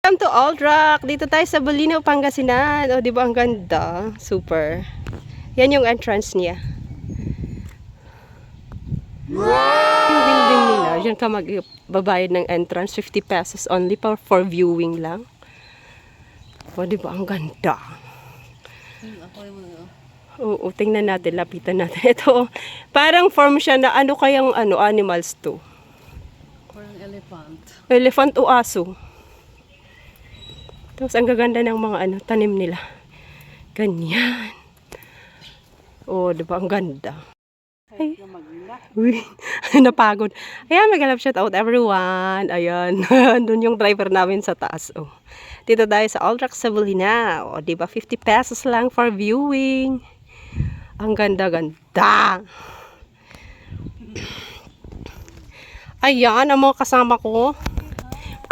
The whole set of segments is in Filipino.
Welcome to Old Rock. Dito tayo sa Bulinaw, Pangasinan. O, di ba ang ganda? Super. Yan yung entrance niya. Wow! Yung building nila, dyan ka magbabayad ng entrance. 50 pesos only for viewing lang. O, di ba ang ganda? Oo, tingnan natin, lapitan natin. Ito, parang form siya na ano kayang animals to. Parang elephant. Elephant o aso. Tapos ang gaganda ng mga tanim nila. Ganyan. Oh, di ba ang ganda? Ay. Uy, napagod. Ayan, mag-alap shout out everyone. Ayan, doon yung driver namin sa taas. Oh. Dito tayo sa Old Rock sa Bulinaw. Oh, di ba 50 pesos lang for viewing. Ang ganda-ganda. Ayan, ang mga kasama ko.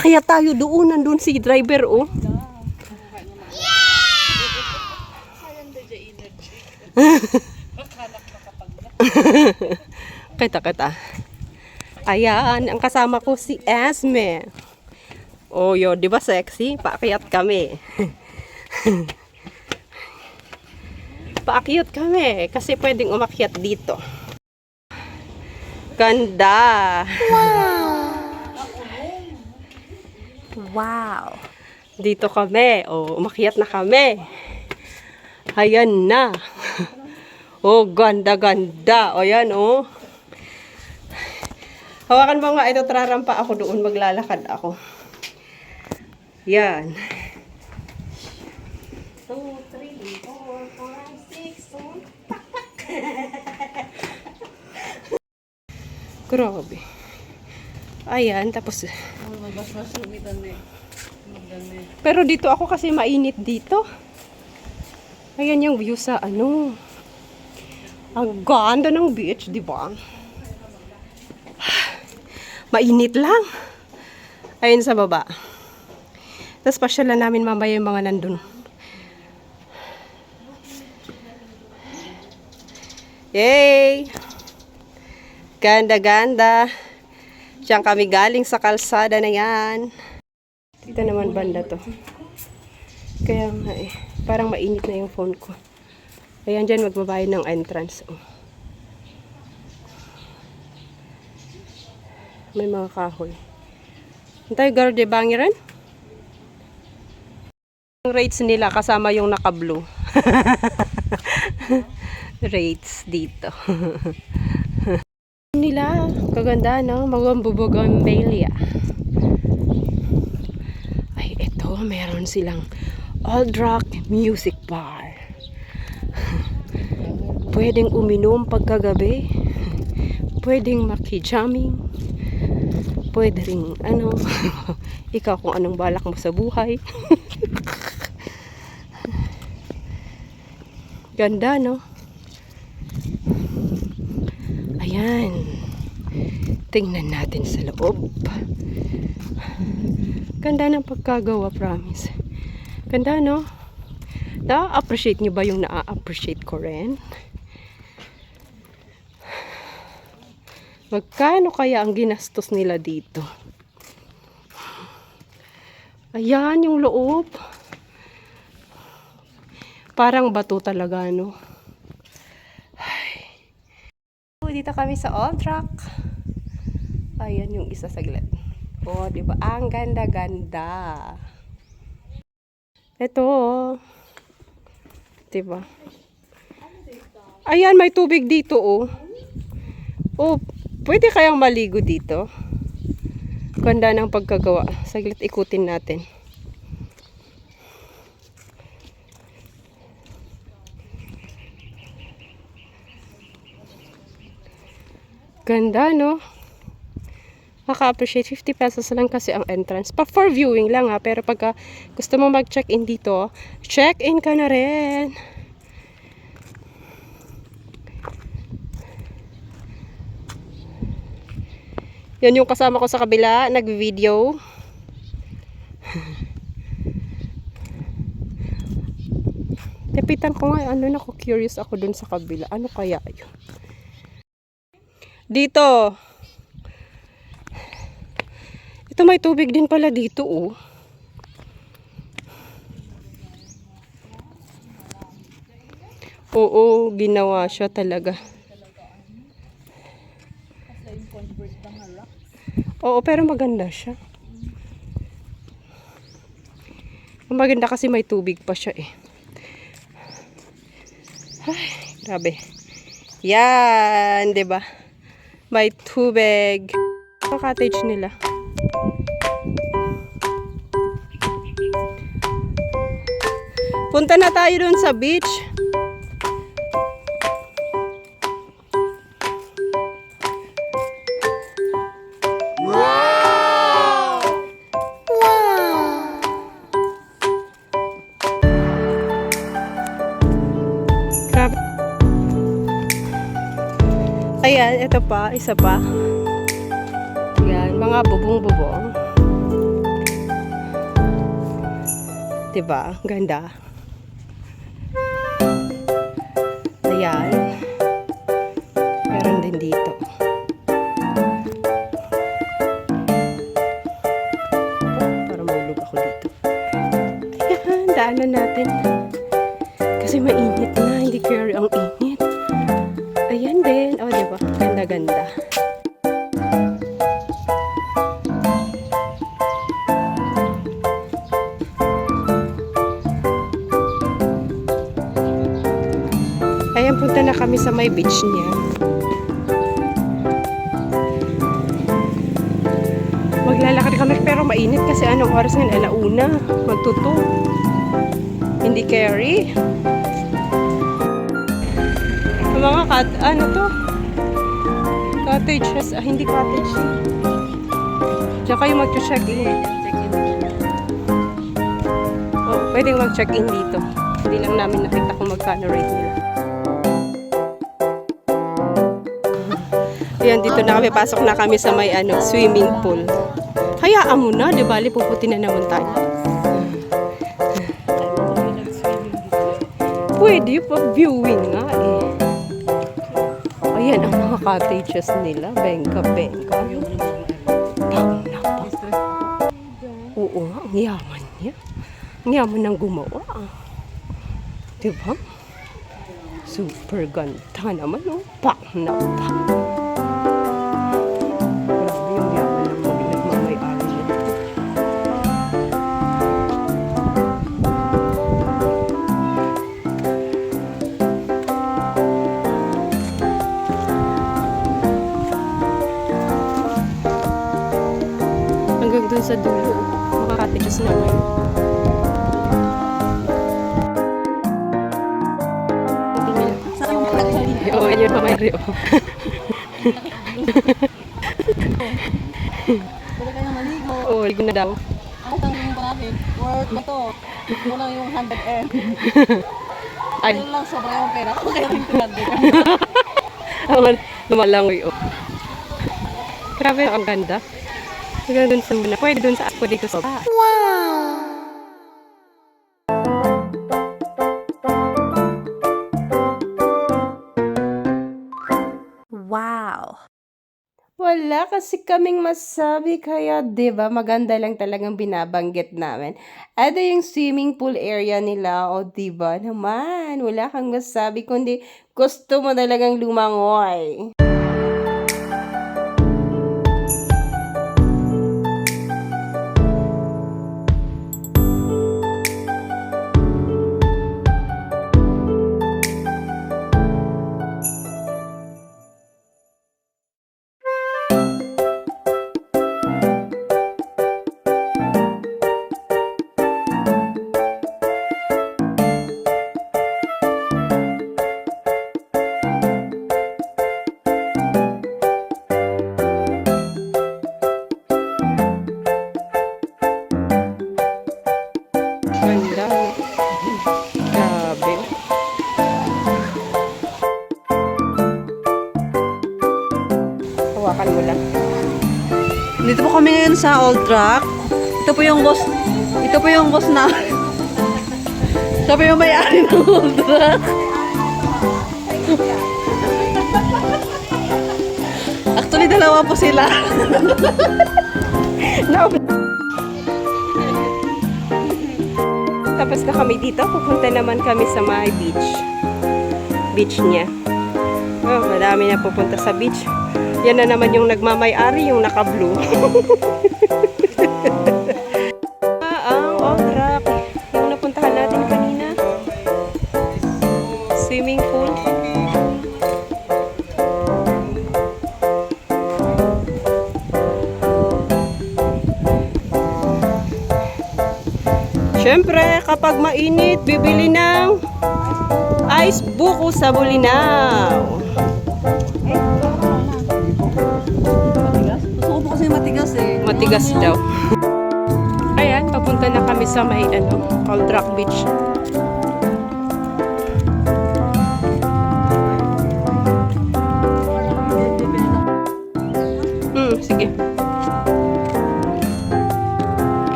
Kaya tayo doon, nandun si driver, oh. Kita. Ayan, ang kasama ko si Esme. Oh, yo, di ba sexy? Paakyat kami. Paakyat kami kasi pwedeng umakyat dito. Ganda. Wow. Dito kami. Oh, umakyat na kami. Ayan na. Oh, ganda. O, yan, oh. Hawakan mo nga ito, trarampa ako doon, maglalakad ako. Yan. 2, 3, 4, 5, 6, 7. Grabe. Ayan, tapos. Pero dito ako kasi mainit dito. Ayan yung view sa Ang ganda ng beach, di ba? Mainit lang. Ayun sa baba. Tapos pasyalan namin mamaya yung mga nandun. Yay! Ganda. Diyan kami galing sa kalsada na yan. Dito naman banda to. Kaya nga parang mainit na yung phone ko. Ayan dyan magbabayad ng entrance. Oh. May mga kahoy. Antay garde bangiran? Ang rates nila kasama yung naka-blue. Rates dito. Nila, kaganda no? Magambubugong Belia. Ay, ito, meron silang Old Rock Music Bar. Pwedeng uminom pagkagabi. Pwedeng makijamming. Pwedeng ikaw kung anong balak mo sa buhay. Ganda, no? Ayan. Tingnan natin sa loob. Ganda ng pagkagawa, promise. Ganda, no? Na-appreciate nyo ba yung na-appreciate ko rin? Magkano kaya ang ginastos nila dito? Ayan yung loob. Parang bato talaga, no? Ay. Dito kami sa Old Rock. Ayan yung isa saglit. Oh, di ba? Ang ganda-ganda. Ito, oh. Di ba? Ayan, may tubig dito, oh. Oh, pwede kayang maligo dito? Ganda ng pagkagawa. Saglit ikutin natin. Ganda, no? Maka-appreciate 50 pesos lang kasi ang entrance. For viewing lang ha. Pero pagka gusto mo mag-check-in dito, check-in ka na rin. Yan yung kasama ko sa kabila, nag-video. Kapitan ko nga, curious ako dun sa kabila. Ano kaya yun? Dito. Ito may tubig din pala dito, oh. Oo, ginawa siya talaga. Oo, pero maganda siya. Maganda kasi may tubig pa siya eh. Ay, grabe. Yan, 'di ba? May tubig. Ang cottage nila. Punta na tayo dun sa beach. Grabe. Ayan, ito pa, isa pa. Ayan, mga bubong-bubong. Diba? Ganda. Ayan. Meron din dito. Para mahulog ako dito. Ayan, daanan natin. Kasi mainit na, hindi carry ang init. Ayan din. O, diba? Ganda-ganda. Ayan, punta na kami sa may beach niya. Maglalakad kami pero mainit kasi anong oras ngayon? Alauna. Magtuto. Hindi carry. Ang mga ano to? Cottages. Hindi cottage. Diyan kayo mag-check-in. Oh, pwedeng mag-check-in dito. Hindi lang namin nakita kung magkano rate nila. Ayan, dito na kami. Pasok na kami sa may swimming pool. Hayaan mo na, di bali, puputi na naman tayo. Pwede pa, viewing nga eh. Ayan ang mga cottages nila. Bengka-bengka. Tang na pa. Oo nga, ang yaman niya. Ang yaman ng gumawa. Diba? Super ganda naman. Oh. Pak na pa. Hanggang dun sa dulo, mga cottages naman. Oo, yun pa may rio. Pwede kayong maligo. Oo, ligo na daw. Ang tanong pa namin, worth ba to? Kulang yung 100M. Ay, Ayun lang, sobra yung pera. Kaya rin 200. ang lumalangoy. Oh. Grabe, ang ganda. Hanggang dun sa muna. Pwede dun sa ako dito sa baba. Wow! Wala kasi kaming masabi kaya 'di ba maganda lang talagang binabanggit namin. Ito yung swimming pool area nila o 'di ba naman wala kang masabi kundi gusto mo talagang lumangoy. Ganda. Grabe. Hawakan mo lang. Dito po kami ngayon sa Old Track. Ito po yung boss. Ito po yung boss na. Siya po yung may-ari ng Old Track. Actually, dalawa po sila. Tapos na kami dito, pupunta naman kami sa my beach. beach niya. Oh, madami na pupunta sa beach. Yan na naman yung nagmamay-ari, yung naka-blue. Ang Old Rock. Yung napuntahan natin kanina. Swimming pool. Siyempre, kapag mainit, bibili ng ice buko sa Bulinaw. Matigas? Gusto ko po kasi matigas eh. Matigas daw. Ayan, papunta na kami sa may Old Rock Beach. Sige.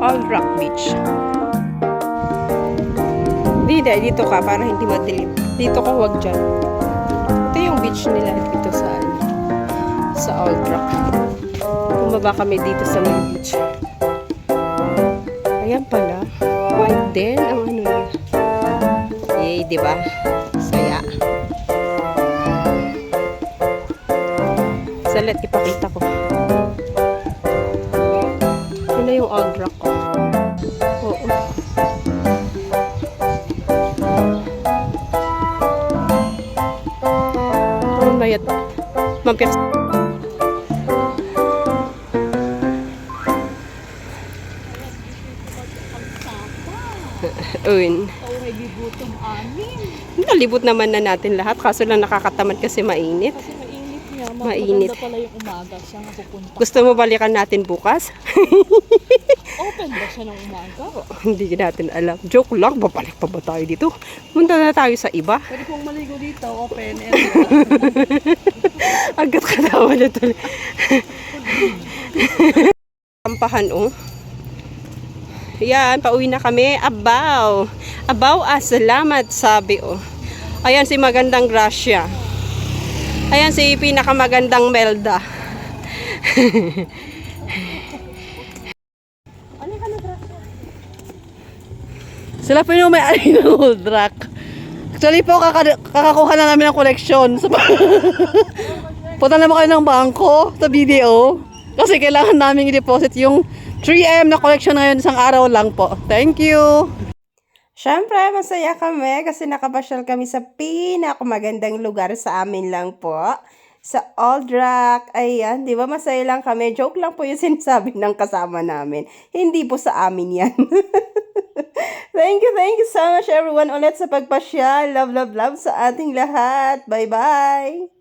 Old Rock Beach. Hindi, dito ka para hindi madilim. Dito ka, wag dyan. Ito yung beach nila dito sa Old Rock. Bumaba kami dito sa may beach. Ayan pala. White din ang ano niya. Yay, diba? Saya. Salat, ipakita ko. Yun na yung Old Rock ko. Oo. Ano ba yun? Mampiyak. Uwin. Nalibot naman na natin lahat. Kaso lang nakakatamad kasi mainit. Kasi mainit niya. Mainit. Maganda pala yung umaga siya nga pupunta. Gusto mo balikan natin bukas? Open ba siya ng umaga? Hindi natin alam. Joke lang. Babalik pa ba tayo dito? Punta na tayo sa iba. Pwede pong maligo dito, open area. Agad katawa na tuloy. Kampahan, oh. Yan, pauwi na kami. Abaw. Abaw, salamat, sabi, oh. Ayan si Magandang Gracia. Ayan si pinakamagandang Melda. Sila po yung may-ari ng Old Rock. Actually po, kakakuha na namin ng collection. Punta naman kayo ng bangko sa BDO. Kasi kailangan namin i-deposit yung 3M na collection ngayon isang araw lang po. Thank you! Siyempre, masaya kami kasi nakapasyal kami sa pinakamagandang lugar sa amin lang po. Sa Old Rock. Ayan, di ba masaya lang kami? Joke lang po yung sinasabi ng kasama namin. Hindi po sa amin yan. Thank you so much everyone ulit sa pagpasyal. Love, love, love sa ating lahat. Bye-bye!